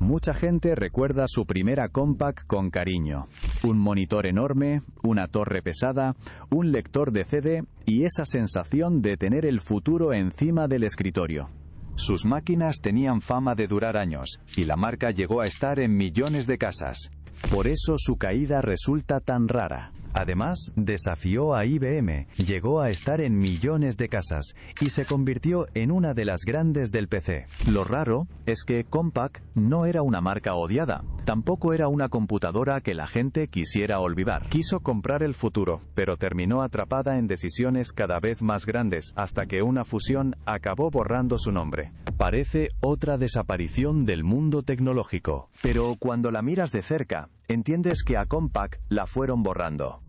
Mucha gente recuerda su primera Compaq con cariño. Un monitor enorme, una torre pesada, un lector de CD y esa sensación de tener el futuro encima del escritorio. Sus máquinas tenían fama de durar años, y la marca llegó a estar en millones de casas. Por eso su caída resulta tan rara. Además, desafió a IBM, llegó a estar en millones de casas, y se convirtió en una de las grandes del PC. Lo raro es que Compaq no era una marca odiada, tampoco era una computadora que la gente quisiera olvidar. Quiso comprar el futuro, pero terminó atrapada en decisiones cada vez más grandes, hasta que una fusión acabó borrando su nombre. Parece otra desaparición del mundo tecnológico, pero cuando la miras de cerca, entiendes que a Compaq la fueron borrando.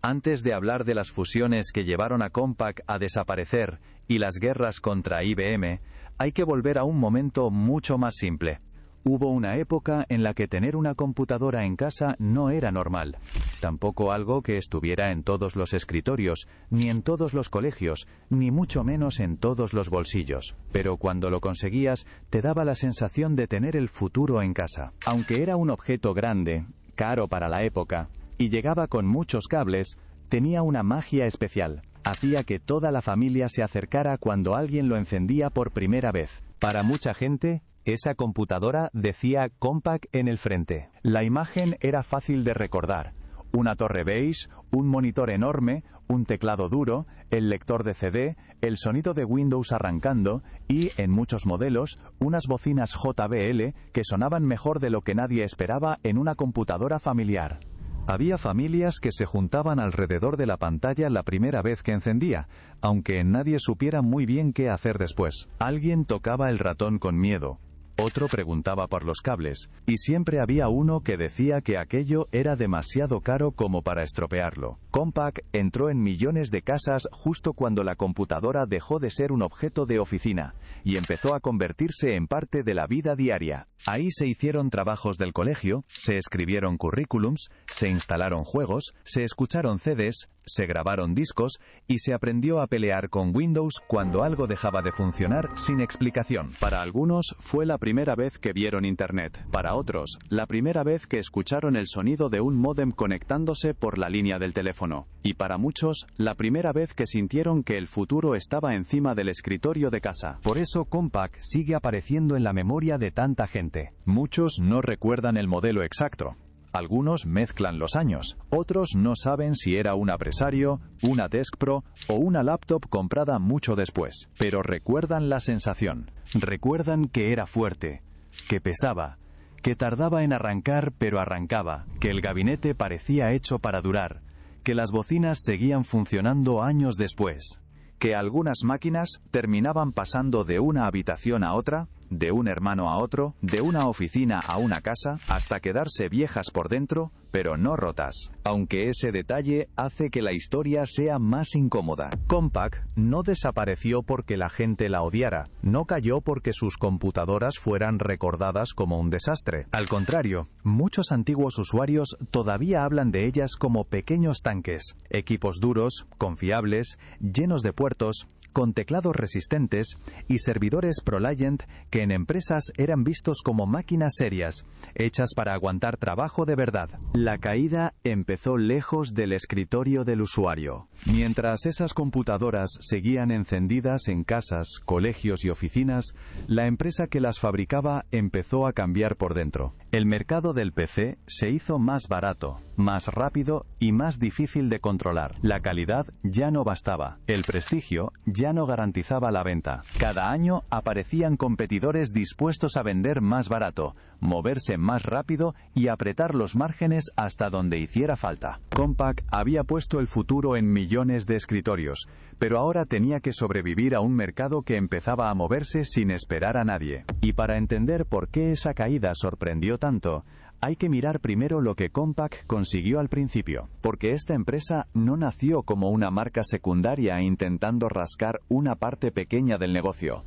Antes de hablar de las fusiones que llevaron a Compaq a desaparecer y las guerras contra IBM, hay que volver a un momento mucho más simple. Hubo una época en la que tener una computadora en casa no era normal. Tampoco algo que estuviera en todos los escritorios, ni en todos los colegios, ni mucho menos en todos los bolsillos. Pero cuando lo conseguías, te daba la sensación de tener el futuro en casa. Aunque era un objeto grande, caro para la época, y llegaba con muchos cables, tenía una magia especial. Hacía que toda la familia se acercara cuando alguien lo encendía por primera vez. Para mucha gente, esa computadora decía Compaq en el frente. La imagen era fácil de recordar. Una torre beige, un monitor enorme, un teclado duro, el lector de CD, el sonido de Windows arrancando y, en muchos modelos, unas bocinas JBL que sonaban mejor de lo que nadie esperaba en una computadora familiar. Había familias que se juntaban alrededor de la pantalla la primera vez que encendía, aunque nadie supiera muy bien qué hacer después. Alguien tocaba el ratón con miedo. Otro preguntaba por los cables, y siempre había uno que decía que aquello era demasiado caro como para estropearlo. Compaq entró en millones de casas justo cuando la computadora dejó de ser un objeto de oficina, y empezó a convertirse en parte de la vida diaria. Ahí se hicieron trabajos del colegio, se escribieron currículums, se instalaron juegos, se escucharon CDs, se grabaron discos y se aprendió a pelear con Windows cuando algo dejaba de funcionar sin explicación. Para algunos fue la primera vez que vieron Internet. Para otros, la primera vez que escucharon el sonido de un módem conectándose por la línea del teléfono. Y para muchos, la primera vez que sintieron que el futuro estaba encima del escritorio de casa. Por eso Compaq sigue apareciendo en la memoria de tanta gente. Muchos no recuerdan el modelo exacto. Algunos mezclan los años, otros no saben si era un Apresario, una Desk Pro o una laptop comprada mucho después, pero recuerdan la sensación, recuerdan que era fuerte, que pesaba, que tardaba en arrancar pero arrancaba, que el gabinete parecía hecho para durar, que las bocinas seguían funcionando años después, que algunas máquinas terminaban pasando de una habitación a otra, de un hermano a otro, de una oficina a una casa, hasta quedarse viejas por dentro, pero no rotas. Aunque ese detalle hace que la historia sea más incómoda. Compaq no desapareció porque la gente la odiara, no cayó porque sus computadoras fueran recordadas como un desastre. Al contrario, muchos antiguos usuarios todavía hablan de ellas como pequeños tanques, equipos duros, confiables, llenos de puertos, con teclados resistentes y servidores ProLiant que en empresas eran vistos como máquinas serias, hechas para aguantar trabajo de verdad. La caída empezó lejos del escritorio del usuario. Mientras esas computadoras seguían encendidas en casas, colegios y oficinas, la empresa que las fabricaba empezó a cambiar por dentro. El mercado del PC se hizo más barato, más rápido y más difícil de controlar. La calidad ya no bastaba. El prestigio ya no garantizaba la venta. Cada año aparecían competidores dispuestos a vender más barato, moverse más rápido y apretar los márgenes hasta donde hiciera falta. Compaq había puesto el futuro en millones de escritorios, pero ahora tenía que sobrevivir a un mercado que empezaba a moverse sin esperar a nadie. Y para entender por qué esa caída sorprendió tanto, hay que mirar primero lo que Compaq consiguió al principio, porque esta empresa no nació como una marca secundaria intentando rascar una parte pequeña del negocio.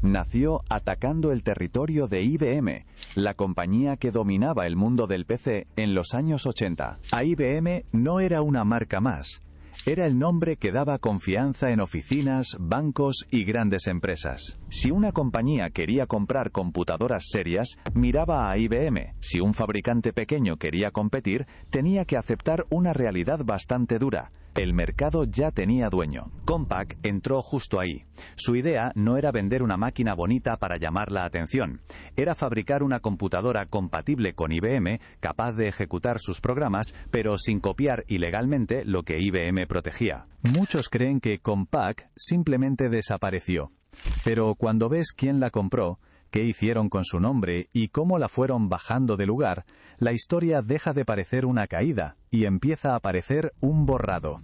Nació atacando el territorio de IBM, la compañía que dominaba el mundo del PC en los años 80. A IBM no era una marca más, Era el nombre que daba confianza en oficinas, bancos y grandes empresas. Si una compañía quería comprar computadoras serias, miraba a IBM. Si un fabricante pequeño quería competir, tenía que aceptar una realidad bastante dura. El mercado ya tenía dueño. Compaq entró justo ahí. Su idea no era vender una máquina bonita para llamar la atención. Era fabricar una computadora compatible con IBM, capaz de ejecutar sus programas, pero sin copiar ilegalmente lo que IBM protegía. Muchos creen que Compaq simplemente desapareció. Pero cuando ves quién la compró, qué hicieron con su nombre y cómo la fueron bajando de lugar, la historia deja de parecer una caída y empieza a parecer un borrado.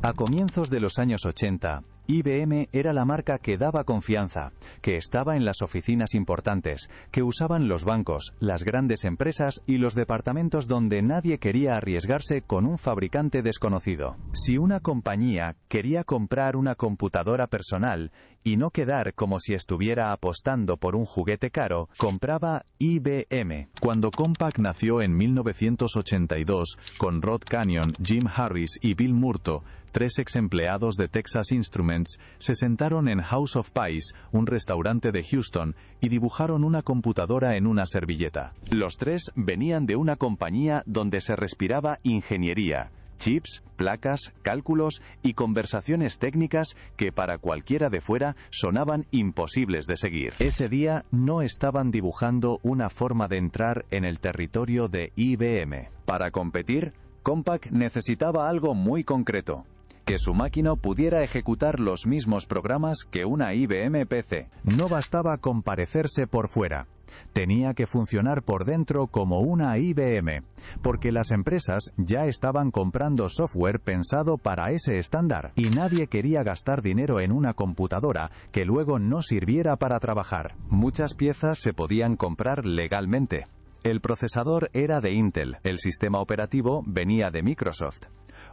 A comienzos de los años 80, IBM era la marca que daba confianza, que estaba en las oficinas importantes, que usaban los bancos, las grandes empresas y los departamentos donde nadie quería arriesgarse con un fabricante desconocido. Si una compañía quería comprar una computadora personal y no quedar como si estuviera apostando por un juguete caro, compraba IBM. Cuando Compaq nació en 1982, con Rod Canyon, Jim Harris y Bill Murto, 3 ex empleados de Texas Instruments, se sentaron en House of Pies, un restaurante de Houston, y dibujaron una computadora en una servilleta. Los 3 venían de una compañía donde se respiraba ingeniería, chips, placas, cálculos y conversaciones técnicas que para cualquiera de fuera sonaban imposibles de seguir. Ese día no estaban dibujando una forma de entrar en el territorio de IBM. Para competir, Compaq necesitaba algo muy concreto: que su máquina pudiera ejecutar los mismos programas que una IBM PC. No bastaba con parecerse por fuera. Tenía que funcionar por dentro como una IBM, porque las empresas ya estaban comprando software pensado para ese estándar, y nadie quería gastar dinero en una computadora que luego no sirviera para trabajar. Muchas piezas se podían comprar legalmente. El procesador era de Intel, el sistema operativo venía de Microsoft.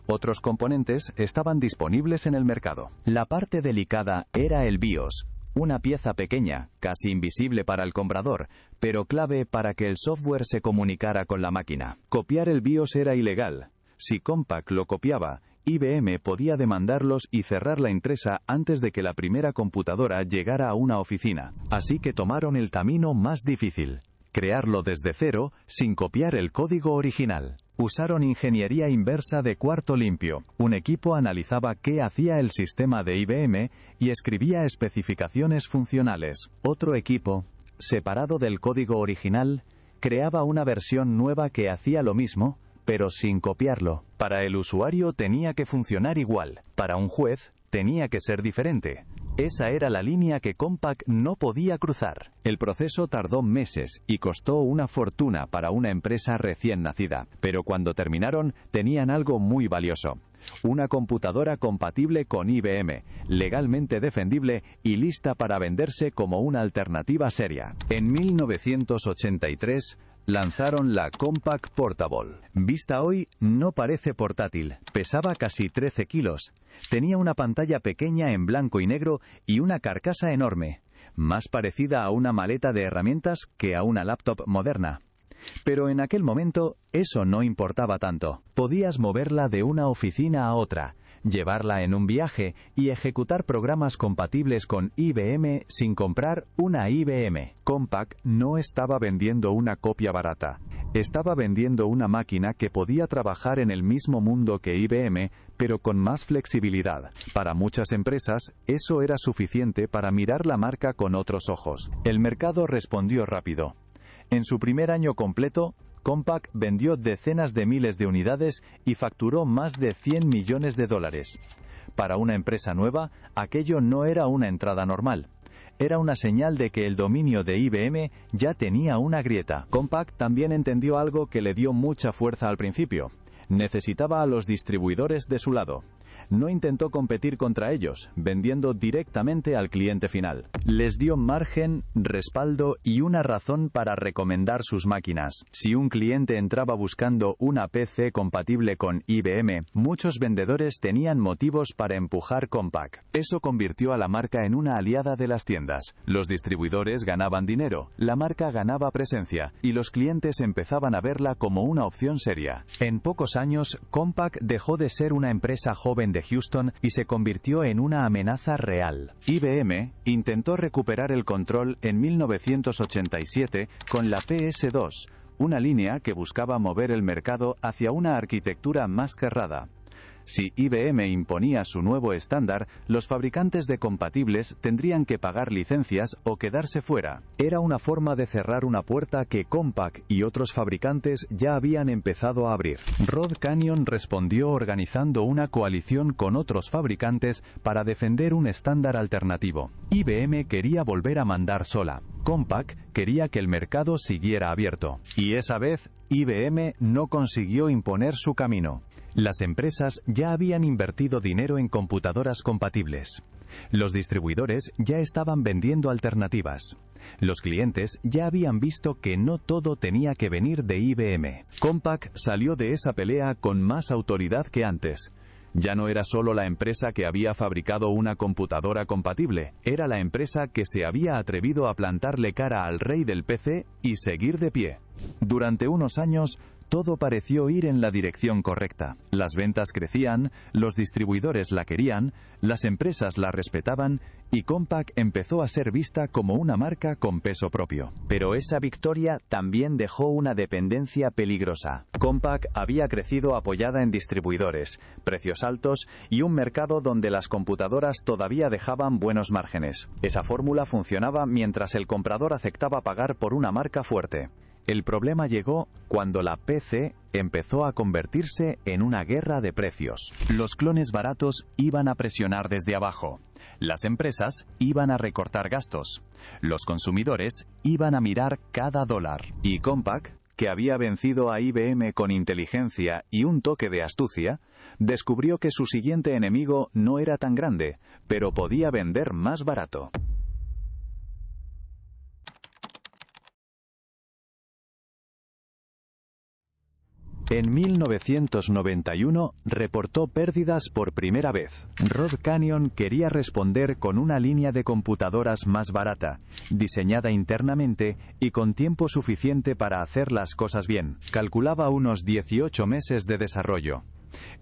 Otros componentes estaban disponibles en el mercado. La parte delicada era el BIOS, una pieza pequeña, casi invisible para el comprador, pero clave para que el software se comunicara con la máquina. Copiar el BIOS era ilegal. Si Compaq lo copiaba, IBM podía demandarlos y cerrar la empresa antes de que la primera computadora llegara a una oficina. Así que tomaron el camino más difícil: crearlo desde cero, sin copiar el código original. Usaron ingeniería inversa de cuarto limpio. Un equipo analizaba qué hacía el sistema de IBM y escribía especificaciones funcionales. Otro equipo, separado del código original, creaba una versión nueva que hacía lo mismo, pero sin copiarlo. Para el usuario tenía que funcionar igual. Para un juez tenía que ser diferente. Esa era la línea que Compaq no podía cruzar. El proceso tardó meses y costó una fortuna para una empresa recién nacida. Pero cuando terminaron, tenían algo muy valioso: una computadora compatible con IBM, legalmente defendible y lista para venderse como una alternativa seria. En 1983, lanzaron la Compaq Portable. Vista hoy, no parece portátil. Pesaba casi 13 kilos. Tenía una pantalla pequeña en blanco y negro y una carcasa enorme, más parecida a una maleta de herramientas que a una laptop moderna. Pero en aquel momento, eso no importaba tanto. Podías moverla de una oficina a otra, llevarla en un viaje y ejecutar programas compatibles con IBM sin comprar una IBM. Compaq no estaba vendiendo una copia barata. Estaba vendiendo una máquina que podía trabajar en el mismo mundo que IBM, pero con más flexibilidad. Para muchas empresas, eso era suficiente para mirar la marca con otros ojos. El mercado respondió rápido. En su primer año completo, Compaq vendió decenas de miles de unidades y facturó más de $100 millones. Para una empresa nueva, aquello no era una entrada normal. Era una señal de que el dominio de IBM ya tenía una grieta. Compaq también entendió algo que le dio mucha fuerza al principio: Necesitaba a los distribuidores de su lado. No intentó competir contra ellos, vendiendo directamente al cliente final. Les dio margen, respaldo y una razón para recomendar sus máquinas. Si un cliente entraba buscando una PC compatible con IBM, muchos vendedores tenían motivos para empujar Compaq. Eso convirtió a la marca en una aliada de las tiendas. Los distribuidores ganaban dinero, la marca ganaba presencia, y los clientes empezaban a verla como una opción seria. En pocos años, Compaq dejó de ser una empresa joven de Houston y se convirtió en una amenaza real. IBM intentó recuperar el control en 1987 con la PS2, una línea que buscaba mover el mercado hacia una arquitectura más cerrada. Si IBM imponía su nuevo estándar, los fabricantes de compatibles tendrían que pagar licencias o quedarse fuera. Era una forma de cerrar una puerta que Compaq y otros fabricantes ya habían empezado a abrir. Rod Canyon respondió organizando una coalición con otros fabricantes para defender un estándar alternativo. IBM quería volver a mandar sola. Compaq quería que el mercado siguiera abierto. Y esa vez, IBM no consiguió imponer su camino. Las empresas ya habían invertido dinero en computadoras compatibles. Los distribuidores ya estaban vendiendo alternativas. Los clientes ya habían visto que no todo tenía que venir de IBM. Compaq salió de esa pelea con más autoridad que antes. Ya no era solo la empresa que había fabricado una computadora compatible, era la empresa que se había atrevido a plantarle cara al rey del PC y seguir de pie. Durante unos años, todo pareció ir en la dirección correcta. Las ventas crecían, los distribuidores la querían, las empresas la respetaban y Compaq empezó a ser vista como una marca con peso propio. Pero esa victoria también dejó una dependencia peligrosa. Compaq había crecido apoyada en distribuidores, precios altos y un mercado donde las computadoras todavía dejaban buenos márgenes. Esa fórmula funcionaba mientras el comprador aceptaba pagar por una marca fuerte. El problema llegó cuando la PC empezó a convertirse en una guerra de precios. Los clones baratos iban a presionar desde abajo. Las empresas iban a recortar gastos. Los consumidores iban a mirar cada dólar. Y Compaq, que había vencido a IBM con inteligencia y un toque de astucia, descubrió que su siguiente enemigo no era tan grande, pero podía vender más barato. En 1991 reportó pérdidas por primera vez. Rod Canyon quería responder con una línea de computadoras más barata, diseñada internamente y con tiempo suficiente para hacer las cosas bien. Calculaba unos 18 meses de desarrollo.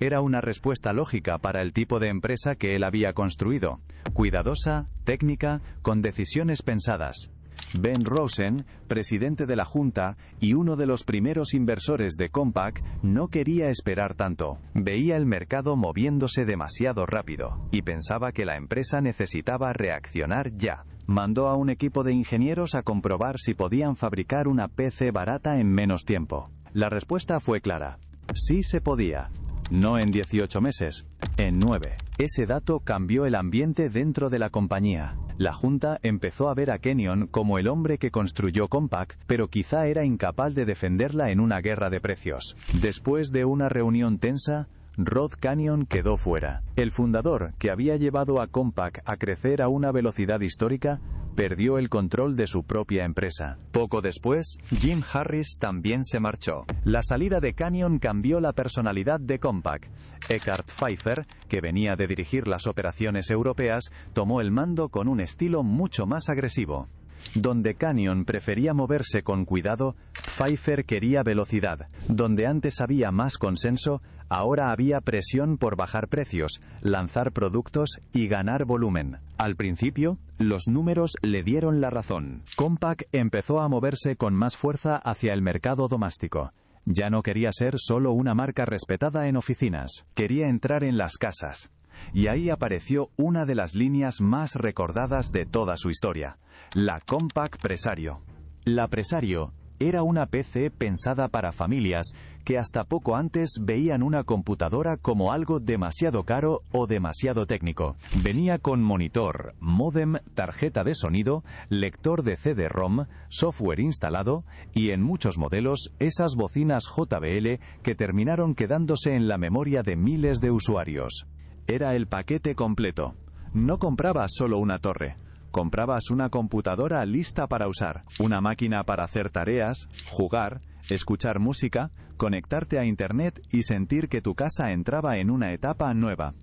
Era una respuesta lógica para el tipo de empresa que él había construido, cuidadosa, técnica, con decisiones pensadas. Ben Rosen, presidente de la Junta y uno de los primeros inversores de Compaq, no quería esperar tanto. Veía el mercado moviéndose demasiado rápido y pensaba que la empresa necesitaba reaccionar ya. Mandó a un equipo de ingenieros a comprobar si podían fabricar una PC barata en menos tiempo. La respuesta fue clara: sí se podía. No en 18 meses, en 9. Ese dato cambió el ambiente dentro de la compañía. La Junta empezó a ver a Canyon como el hombre que construyó Compaq, pero quizá era incapaz de defenderla en una guerra de precios. Después de una reunión tensa, Rod Canyon quedó fuera. El fundador, que había llevado a Compaq a crecer a una velocidad histórica, perdió el control de su propia empresa. Poco después, Jim Harris también se marchó. La salida de Canyon cambió la personalidad de Compaq. Eckhard Pfeiffer, que venía de dirigir las operaciones europeas, tomó el mando con un estilo mucho más agresivo. Donde Canyon prefería moverse con cuidado, Pfeiffer quería velocidad. Donde antes había más consenso, ahora había presión por bajar precios, lanzar productos y ganar volumen. Al principio, los números le dieron la razón. Compaq empezó a moverse con más fuerza hacia el mercado doméstico. Ya no quería ser solo una marca respetada en oficinas, quería entrar en las casas. Y ahí apareció una de las líneas más recordadas de toda su historia, la Compaq Presario. La Presario Era una PC pensada para familias que hasta poco antes veían una computadora como algo demasiado caro o demasiado técnico. Venía con monitor, módem, tarjeta de sonido, lector de CD-ROM, software instalado y en muchos modelos esas bocinas JBL que terminaron quedándose en la memoria de miles de usuarios. Era el paquete completo. No comprabas solo una torre. Comprabas una computadora lista para usar, una máquina para hacer tareas, jugar, escuchar música, conectarte a Internet y sentir que tu casa entraba en una etapa nueva.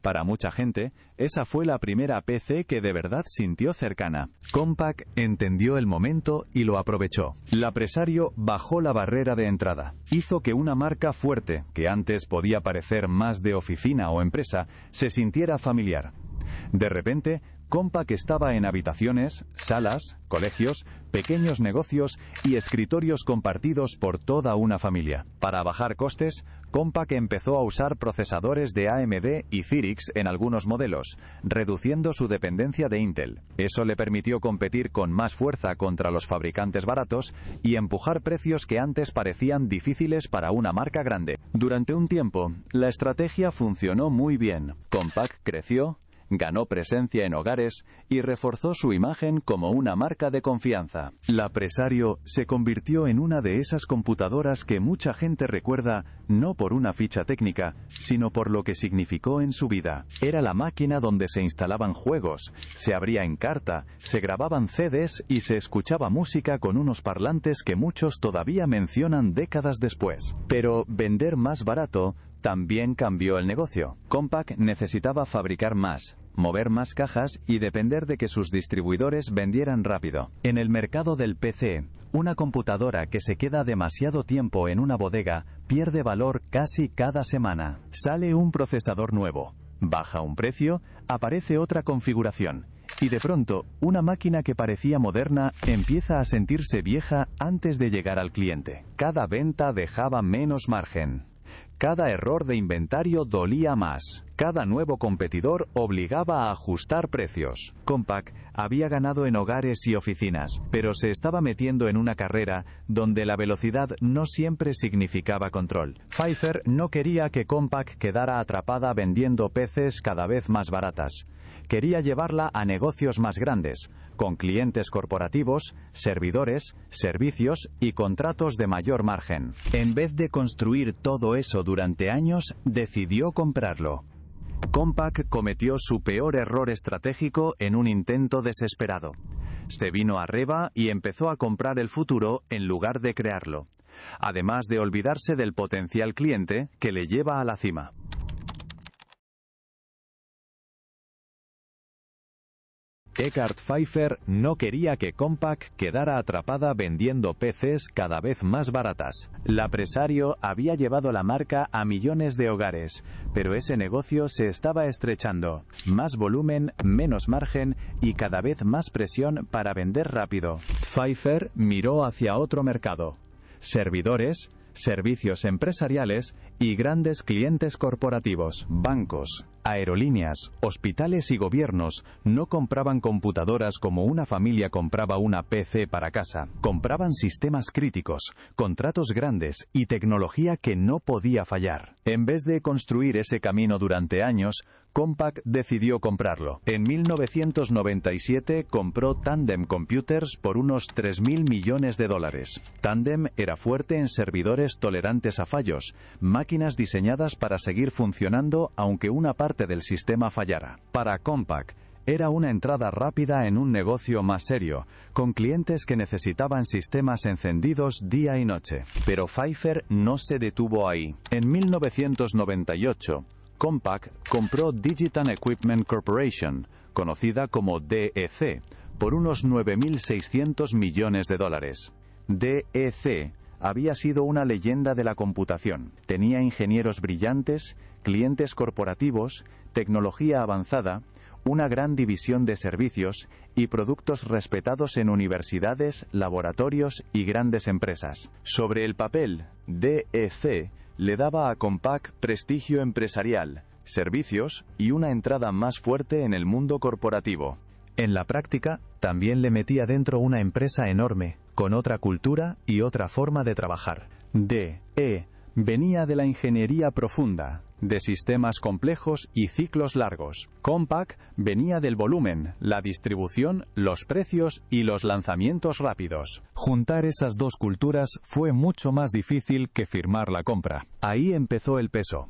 Para mucha gente, esa fue la primera PC que de verdad sintió cercana. Compaq entendió el momento y lo aprovechó. L'Apresario bajó la barrera de entrada. Hizo que una marca fuerte, que antes podía parecer más de oficina o empresa, se sintiera familiar. De repente, Compaq estaba en habitaciones, salas, colegios, pequeños negocios y escritorios compartidos por toda una familia. Para bajar costes, Compaq empezó a usar procesadores de AMD y Cyrix en algunos modelos, reduciendo su dependencia de Intel. Eso le permitió competir con más fuerza contra los fabricantes baratos y empujar precios que antes parecían difíciles para una marca grande. Durante un tiempo, la estrategia funcionó muy bien. Compaq creció, ganó presencia en hogares y reforzó su imagen como una marca de confianza. L'Apresario se convirtió en una de esas computadoras que mucha gente recuerda no por una ficha técnica, sino por lo que significó en su vida. Era la máquina donde se instalaban juegos, se abría en carta, se grababan CDs y se escuchaba música con unos parlantes que muchos todavía mencionan décadas después. Pero vender más barato también cambió el negocio. Compaq necesitaba fabricar más, mover más cajas y depender de que sus distribuidores vendieran rápido. En el mercado del PC, una computadora que se queda demasiado tiempo en una bodega pierde valor casi cada semana. Sale un procesador nuevo, baja un precio, aparece otra configuración. Y de pronto, una máquina que parecía moderna empieza a sentirse vieja antes de llegar al cliente. Cada venta dejaba menos margen. Cada error de inventario dolía más. Cada nuevo competidor obligaba a ajustar precios. Compaq había ganado en hogares y oficinas, pero se estaba metiendo en una carrera donde la velocidad no siempre significaba control. Pfeiffer no quería que Compaq quedara atrapada vendiendo PCs cada vez más baratas. Quería llevarla a negocios más grandes, con clientes corporativos, servidores, servicios y contratos de mayor margen. En vez de construir todo eso durante años, decidió comprarlo. Compaq cometió su peor error estratégico en un intento desesperado. Se vino arriba y empezó a comprar el futuro en lugar de crearlo, además de olvidarse del potencial cliente que le lleva a la cima. Eckhard Pfeiffer no quería que Compaq quedara atrapada vendiendo PCs cada vez más baratas. L'Apresario había llevado la marca a millones de hogares, pero ese negocio se estaba estrechando. Más volumen, menos margen y cada vez más presión para vender rápido. Pfeiffer miró hacia otro mercado: servidores, servicios empresariales y grandes clientes corporativos. Bancos, aerolíneas, hospitales y gobiernos no compraban computadoras como una familia compraba una PC para casa. Compraban sistemas críticos, contratos grandes y tecnología que no podía fallar. En vez de construir ese camino durante años, Compaq decidió comprarlo. En 1997 compró Tandem Computers por unos $3.000 millones. Tandem era fuerte en servidores tolerantes a fallos, máquinas diseñadas para seguir funcionando aunque una parte del sistema fallara. Para Compaq, era una entrada rápida en un negocio más serio, con clientes que necesitaban sistemas encendidos día y noche. Pero Pfeiffer no se detuvo ahí. En 1998, Compaq compró Digital Equipment Corporation, conocida como DEC, por unos $9.600 millones. DEC había sido una leyenda de la computación. Tenía ingenieros brillantes, clientes corporativos, tecnología avanzada, una gran división de servicios y productos respetados en universidades, laboratorios y grandes empresas. Sobre el papel, DEC le daba a Compaq prestigio empresarial, servicios y una entrada más fuerte en el mundo corporativo. En la práctica, también le metía dentro una empresa enorme, con otra cultura y otra forma de trabajar. DE venía de la ingeniería profunda, de sistemas complejos y ciclos largos. Compaq venía del volumen, la distribución, los precios y los lanzamientos rápidos. Juntar esas dos culturas fue mucho más difícil que firmar la compra. Ahí empezó el peso.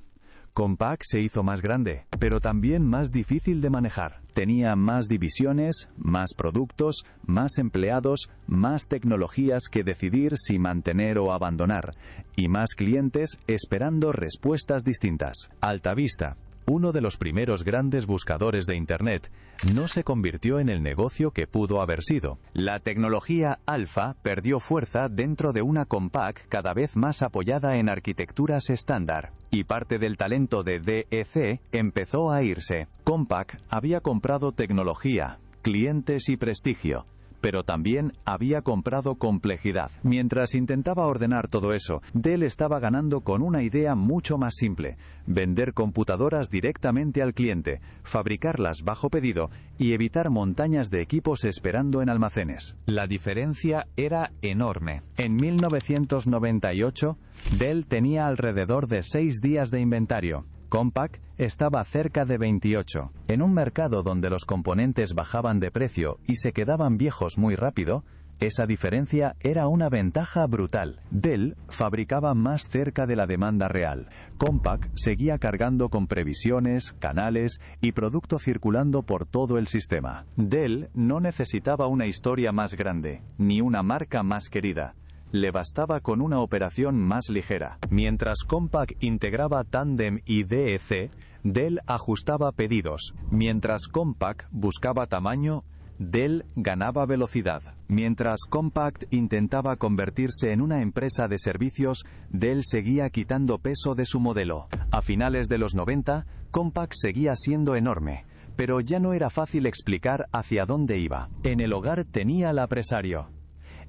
Compaq se hizo más grande, pero también más difícil de manejar. Tenía más divisiones, más productos, más empleados, más tecnologías que decidir si mantener o abandonar, y más clientes esperando respuestas distintas. Altavista, uno de los primeros grandes buscadores de Internet, no se convirtió en el negocio que pudo haber sido. La tecnología Alpha perdió fuerza dentro de una Compaq cada vez más apoyada en arquitecturas estándar, y parte del talento de DEC empezó a irse. Compaq había comprado tecnología, clientes y prestigio, pero también había comprado complejidad. Mientras intentaba ordenar todo eso, Dell estaba ganando con una idea mucho más simple: vender computadoras directamente al cliente, fabricarlas bajo pedido y evitar montañas de equipos esperando en almacenes. La diferencia era enorme. En 1998, Dell tenía alrededor de 6 días de inventario. Compaq estaba cerca de 28. En un mercado donde los componentes bajaban de precio y se quedaban viejos muy rápido, esa diferencia era una ventaja brutal. Dell fabricaba más cerca de la demanda real. Compaq seguía cargando con previsiones, canales y producto circulando por todo el sistema. Dell no necesitaba una historia más grande, ni una marca más querida. Le bastaba con una operación más ligera. Mientras Compaq integraba Tandem y DEC, Dell ajustaba pedidos. Mientras Compaq buscaba tamaño, Dell ganaba velocidad. Mientras Compaq intentaba convertirse en una empresa de servicios, Dell seguía quitando peso de su modelo. A finales de los 90, Compaq seguía siendo enorme, pero ya no era fácil explicar hacia dónde iba. En el hogar tenía al apresario.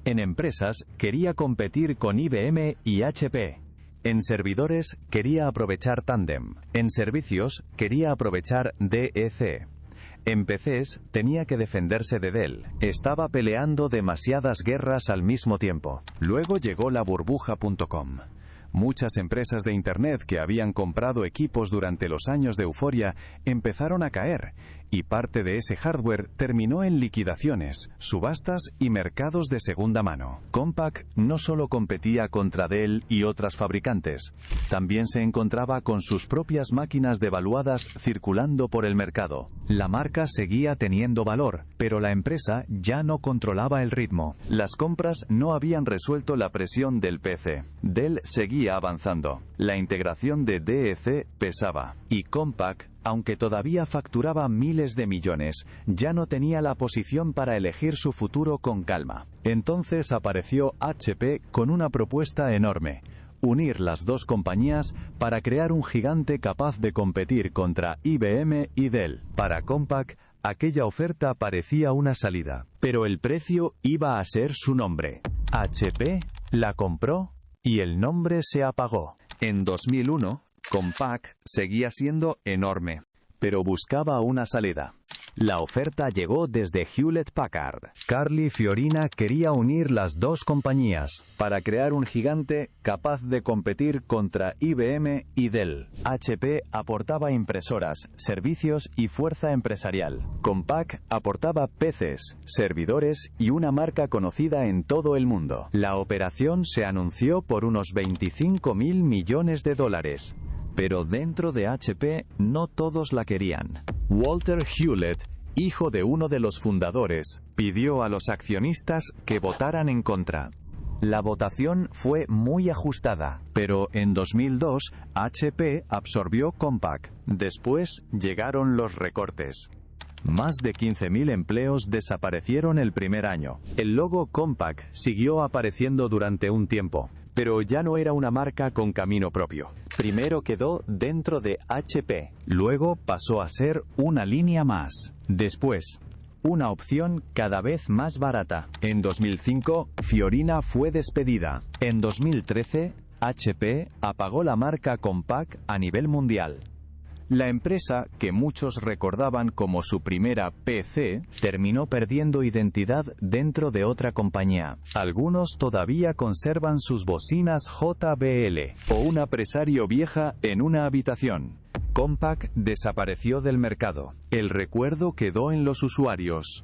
En empresas quería competir con IBM y HP. En servidores quería aprovechar Tandem. En servicios quería aprovechar DEC. En PCs tenía que defenderse de Dell. Estaba peleando demasiadas guerras al mismo tiempo. Luego llegó la burbuja.com. Muchas empresas de Internet que habían comprado equipos durante los años de euforia empezaron a caer, y parte de ese hardware terminó en liquidaciones, subastas y mercados de segunda mano. Compaq no solo competía contra Dell y otras fabricantes, también se encontraba con sus propias máquinas devaluadas circulando por el mercado. La marca seguía teniendo valor, pero la empresa ya no controlaba el ritmo. Las compras no habían resuelto la presión del PC. Dell seguía avanzando. La integración de DEC pesaba, y Compaq, aunque todavía facturaba miles de millones, ya no tenía la posición para elegir su futuro con calma. Entonces apareció HP con una propuesta enorme: unir las dos compañías para crear un gigante capaz de competir contra IBM y Dell. Para Compaq, aquella oferta parecía una salida, pero el precio iba a ser su nombre. HP la compró y el nombre se apagó. En 2001, Compaq seguía siendo enorme, pero buscaba una salida. La oferta llegó desde Hewlett Packard. Carly Fiorina quería unir las dos compañías para crear un gigante capaz de competir contra IBM y Dell. HP aportaba impresoras, servicios y fuerza empresarial. Compaq aportaba PCs, servidores y una marca conocida en todo el mundo. La operación se anunció por unos $25.000 millones. Pero dentro de HP no todos la querían. Walter Hewlett, hijo de uno de los fundadores, pidió a los accionistas que votaran en contra. La votación fue muy ajustada, pero en 2002 HP absorbió Compaq. Después llegaron los recortes. Más de 15.000 empleos desaparecieron el primer año. El logo Compaq siguió apareciendo durante un tiempo, pero ya no era una marca con camino propio. Primero quedó dentro de HP, luego pasó a ser una línea más. Después, una opción cada vez más barata. En 2005, Fiorina fue despedida. En 2013, HP apagó la marca Compaq a nivel mundial. La empresa, que muchos recordaban como su primera PC, terminó perdiendo identidad dentro de otra compañía. Algunos todavía conservan sus bocinas JBL o un apresario vieja en una habitación. Compaq desapareció del mercado. El recuerdo quedó en los usuarios.